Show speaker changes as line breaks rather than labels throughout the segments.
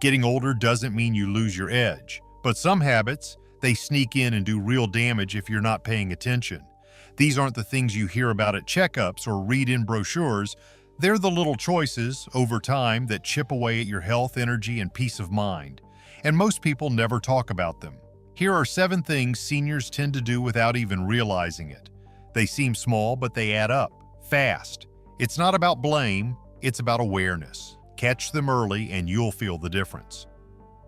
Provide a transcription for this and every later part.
Getting older doesn't mean you lose your edge, but some habits, they sneak in and do real damage if you're not paying attention. These aren't the things you hear about at checkups or read in brochures. They're the little choices, over time, that chip away at your health, energy, and peace of mind. And most people never talk about them. Here are 7 things seniors tend to do without even realizing it. They seem small, but they add up, fast. It's not about blame, it's about awareness. Catch them early and you'll feel the difference.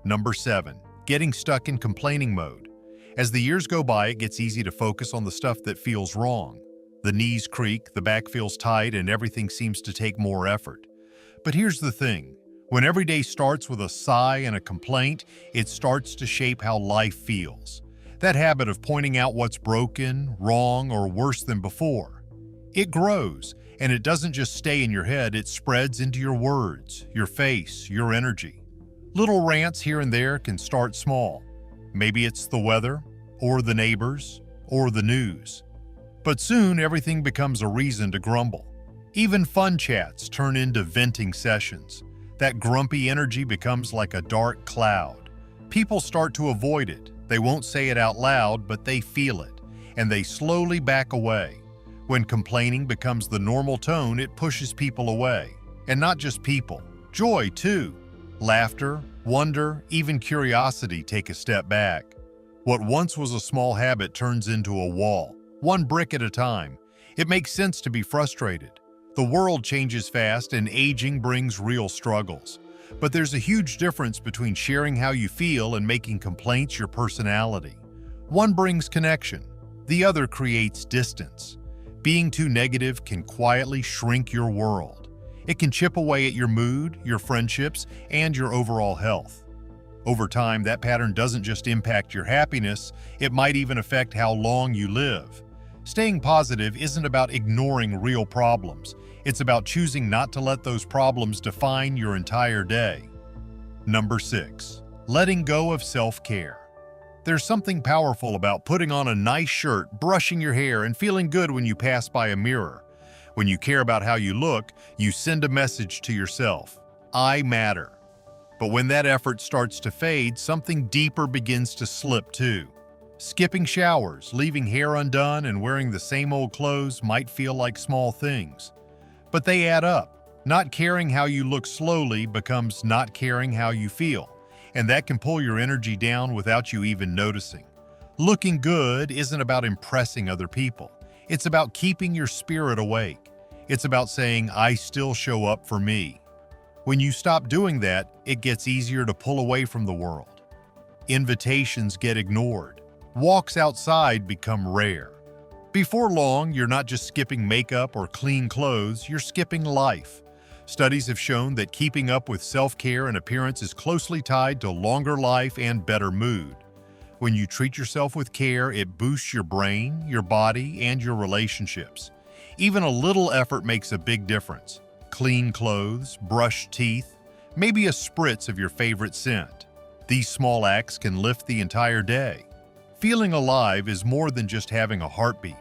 Number 7. Getting stuck in complaining mode. As the years go by, it gets easy to focus on the stuff that feels wrong. The knees creak, the back feels tight, and everything seems to take more effort. But here's the thing. When every day starts with a sigh and a complaint, it starts to shape how life feels. That habit of pointing out what's broken, wrong, or worse than before. It grows, and it doesn't just stay in your head, it spreads into your words, your face, your energy. Little rants here and there can start small. Maybe it's the weather, or the neighbors, or the news. But soon everything becomes a reason to grumble. Even fun chats turn into venting sessions. That grumpy energy becomes like a dark cloud. People start to avoid it. They won't say it out loud, but they feel it, and they slowly back away. When complaining becomes the normal tone, it pushes people away. And not just people. Joy, too. Laughter, wonder, even curiosity take a step back. What once was a small habit turns into a wall, one brick at a time. It makes sense to be frustrated. The world changes fast and aging brings real struggles. But there's a huge difference between sharing how you feel and making complaints your personality. One brings connection, the other creates distance. Being too negative can quietly shrink your world. It can chip away at your mood, your friendships, and your overall health. Over time, that pattern doesn't just impact your happiness, it might even affect how long you live. Staying positive isn't about ignoring real problems. It's about choosing not to let those problems define your entire day. Number 6. Letting go of self-care. There's something powerful about putting on a nice shirt, brushing your hair, and feeling good when you pass by a mirror. When you care about how you look, you send a message to yourself. I matter. But when that effort starts to fade, something deeper begins to slip too. Skipping showers, leaving hair undone, and wearing the same old clothes might feel like small things. But they add up. Not caring how you look slowly becomes not caring how you feel, and that can pull your energy down without you even noticing. Looking good isn't about impressing other people. It's about keeping your spirit awake. It's about saying, I still show up for me. When you stop doing that, it gets easier to pull away from the world. Invitations get ignored. Walks outside become rare. Before long, you're not just skipping makeup or clean clothes, you're skipping life. Studies have shown that keeping up with self-care and appearance is closely tied to longer life and better mood. When you treat yourself with care, it boosts your brain, your body, and your relationships. Even a little effort makes a big difference. Clean clothes, brushed teeth, maybe a spritz of your favorite scent. These small acts can lift the entire day. Feeling alive is more than just having a heartbeat.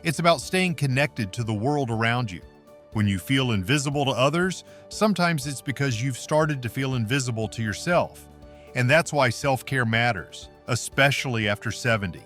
It's about staying connected to the world around you. When you feel invisible to others, sometimes it's because you've started to feel invisible to yourself. And that's why self-care matters, especially after 70.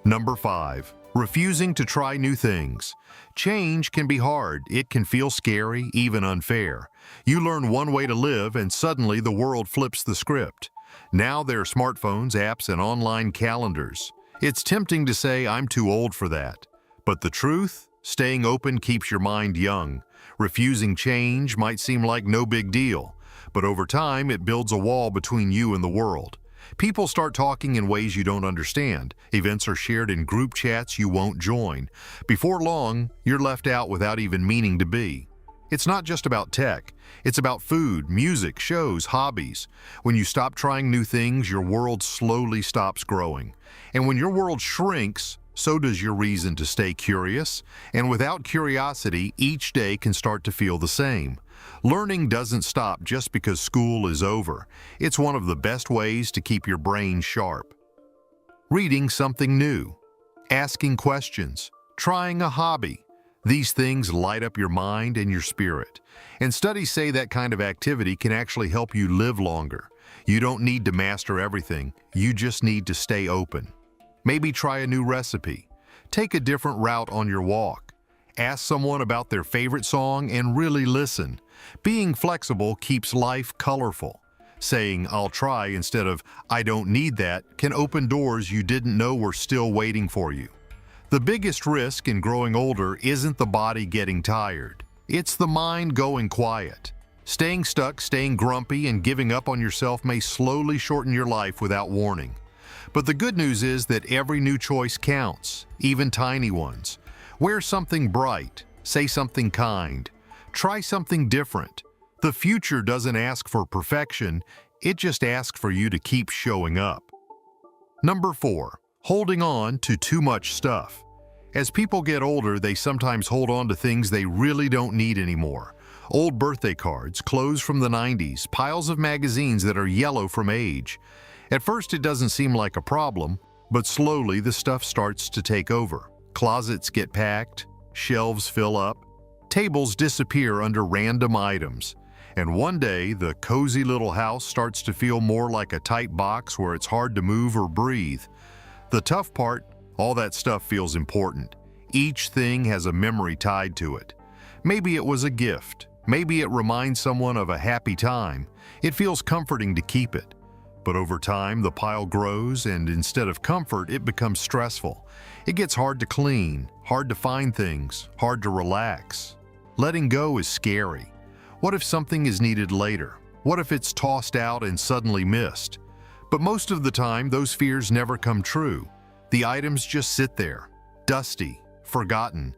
Number 5. Refusing to try new things. Change can be hard. It can feel scary, even unfair. You learn one way to live and suddenly the world flips the script. Now there are smartphones, apps, and online calendars. It's tempting to say, I'm too old for that. But the truth? Staying open keeps your mind young. Refusing change might seem like no big deal, but over time it builds a wall between you and the world. People start talking in ways you don't understand. Events are shared in group chats you won't join. Before long, you're left out without even meaning to be. It's not just about tech. It's about food, music, shows, hobbies. When you stop trying new things, your world slowly stops growing. And when your world shrinks, so does your reason to stay curious. And without curiosity, each day can start to feel the same. Learning doesn't stop just because school is over. It's one of the best ways to keep your brain sharp. Reading something new, asking questions, trying a hobby. These things light up your mind and your spirit. And studies say that kind of activity can actually help you live longer. You don't need to master everything, you just need to stay open. Maybe try a new recipe. Take a different route on your walk. Ask someone about their favorite song and really listen. Being flexible keeps life colorful. Saying, "I'll try," instead of "I don't need that," can open doors you didn't know were still waiting for you. The biggest risk in growing older isn't the body getting tired. It's the mind going quiet. Staying stuck, staying grumpy, and giving up on yourself may slowly shorten your life without warning. But the good news is that every new choice counts, even tiny ones. Wear something bright, say something kind, try something different. The future doesn't ask for perfection, it just asks for you to keep showing up. Number 4. Holding on to too much stuff. As people get older, they sometimes hold on to things they really don't need anymore. Old birthday cards, clothes from the 90s, piles of magazines that are yellow from age. At first it doesn't seem like a problem, but slowly the stuff starts to take over. Closets get packed, shelves fill up, tables disappear under random items. And one day, the cozy little house starts to feel more like a tight box where it's hard to move or breathe. The tough part, all that stuff feels important. Each thing has a memory tied to it. Maybe it was a gift. Maybe it reminds someone of a happy time. It feels comforting to keep it. But over time, the pile grows, and instead of comfort, it becomes stressful. It gets hard to clean, hard to find things, hard to relax. Letting go is scary. What if something is needed later? What if it's tossed out and suddenly missed? But most of the time, those fears never come true. The items just sit there, dusty, forgotten,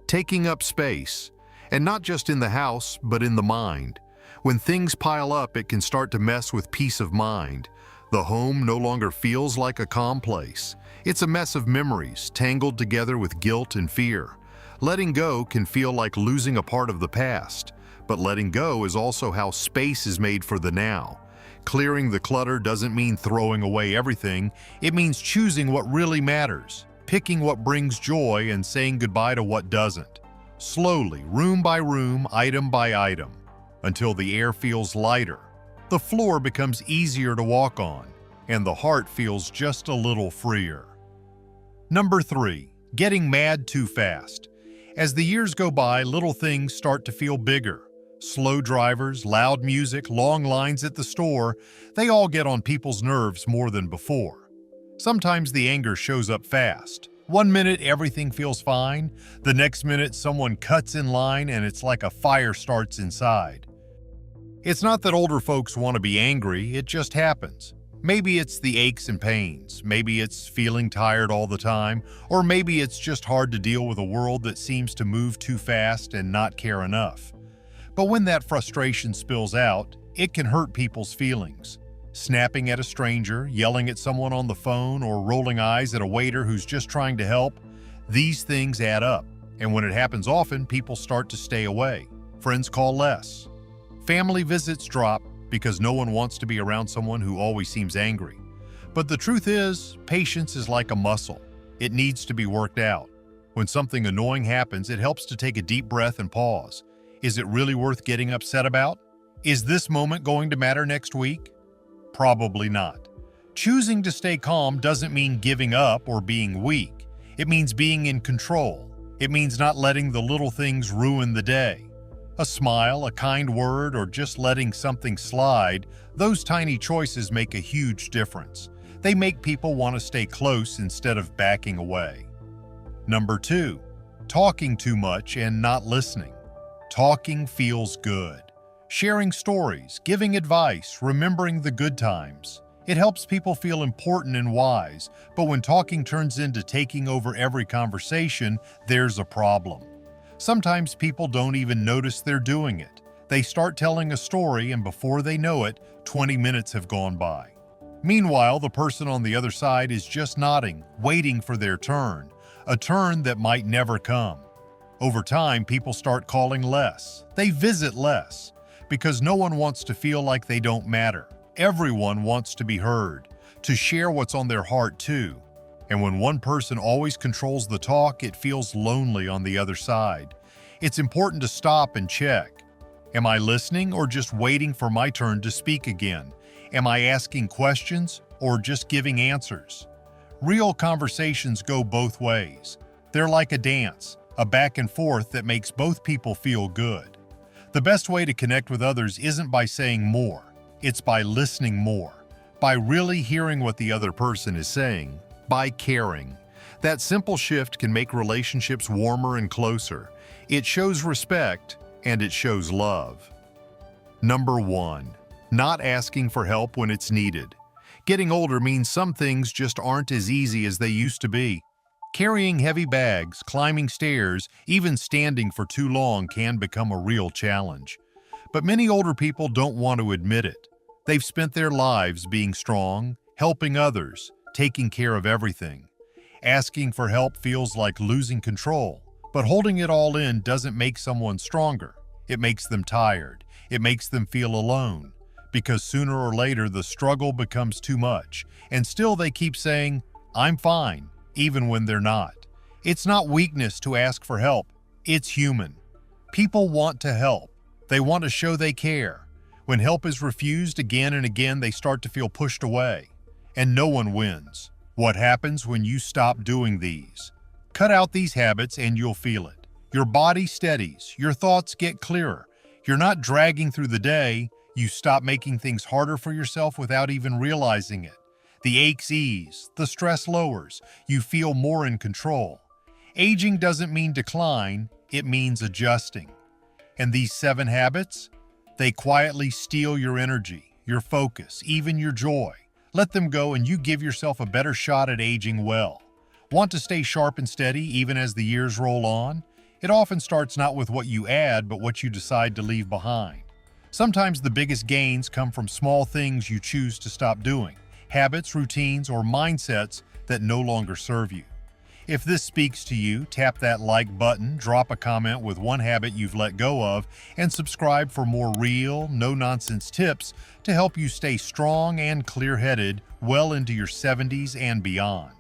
taking up space. And not just in the house, but in the mind. When things pile up, it can start to mess with peace of mind. The home no longer feels like a calm place. It's a mess of memories, tangled together with guilt and fear. Letting go can feel like losing a part of the past. But letting go is also how space is made for the now. Clearing the clutter doesn't mean throwing away everything. It means choosing what really matters, picking what brings joy, and saying goodbye to what doesn't. Slowly, room by room, item by item, until the air feels lighter, the floor becomes easier to walk on, and the heart feels just a little freer. Number 3. Getting mad too fast. As the years go by, little things start to feel bigger. Slow drivers, loud music, long lines at the store, they all get on people's nerves more than before. Sometimes the anger shows up fast. One minute everything feels fine, the next minute someone cuts in line and it's like a fire starts inside. It's not that older folks want to be angry, it just happens. Maybe it's the aches and pains, maybe it's feeling tired all the time, or maybe it's just hard to deal with a world that seems to move too fast and not care enough. But when that frustration spills out, it can hurt people's feelings. Snapping at a stranger, yelling at someone on the phone, or rolling eyes at a waiter who's just trying to help, these things add up. And when it happens often, people start to stay away. Friends call less. Family visits drop because no one wants to be around someone who always seems angry. But the truth is, patience is like a muscle. It needs to be worked out. When something annoying happens, it helps to take a deep breath and pause. Is it really worth getting upset about? Is this moment going to matter next week? Probably not. Choosing to stay calm doesn't mean giving up or being weak. It means being in control. It means not letting the little things ruin the day. A smile, a kind word, or just letting something slide, those tiny choices make a huge difference. They make people want to stay close instead of backing away. Number 2, talking too much and not listening. Talking feels good. Sharing stories, giving advice, remembering the good times. It helps people feel important and wise, but when talking turns into taking over every conversation, there's a problem. Sometimes people don't even notice they're doing it. They start telling a story, and before they know it, 20 minutes have gone by. Meanwhile, the person on the other side is just nodding, waiting for their turn, a turn that might never come. Over time, people start calling less. They visit less, because no one wants to feel like they don't matter. Everyone wants to be heard, to share what's on their heart too. And when one person always controls the talk, it feels lonely on the other side. It's important to stop and check. Am I listening or just waiting for my turn to speak again? Am I asking questions or just giving answers? Real conversations go both ways. They're like a dance, a back and forth that makes both people feel good. The best way to connect with others isn't by saying more, it's by listening more, by really hearing what the other person is saying, by caring. That simple shift can make relationships warmer and closer. It shows respect and it shows love. Number 1. Not asking for help when it's needed. Getting older means some things just aren't as easy as they used to be. Carrying heavy bags, climbing stairs, even standing for too long can become a real challenge. But many older people don't want to admit it. They've spent their lives being strong, helping others, taking care of everything. Asking for help feels like losing control, but holding it all in doesn't make someone stronger. It makes them tired. It makes them feel alone. Because sooner or later the struggle becomes too much, and still they keep saying, "I'm fine," even when they're not. It's not weakness to ask for help. It's human. People want to help. They want to show they care. When help is refused again and again, they start to feel pushed away. And no one wins. What happens when you stop doing these? Cut out these habits and you'll feel it. Your body steadies. Your thoughts get clearer. You're not dragging through the day. You stop making things harder for yourself without even realizing it. The aches ease. The stress lowers. You feel more in control. Aging doesn't mean decline. It means adjusting. And these 7 habits? They quietly steal your energy, your focus, even your joy. Let them go and you give yourself a better shot at aging well. Want to stay sharp and steady even as the years roll on? It often starts not with what you add, but what you decide to leave behind. Sometimes the biggest gains come from small things you choose to stop doing, habits, routines, or mindsets that no longer serve you. If this speaks to you, tap that like button, drop a comment with one habit you've let go of, and subscribe for more real, no-nonsense tips to help you stay strong and clear-headed well into your 70s and beyond.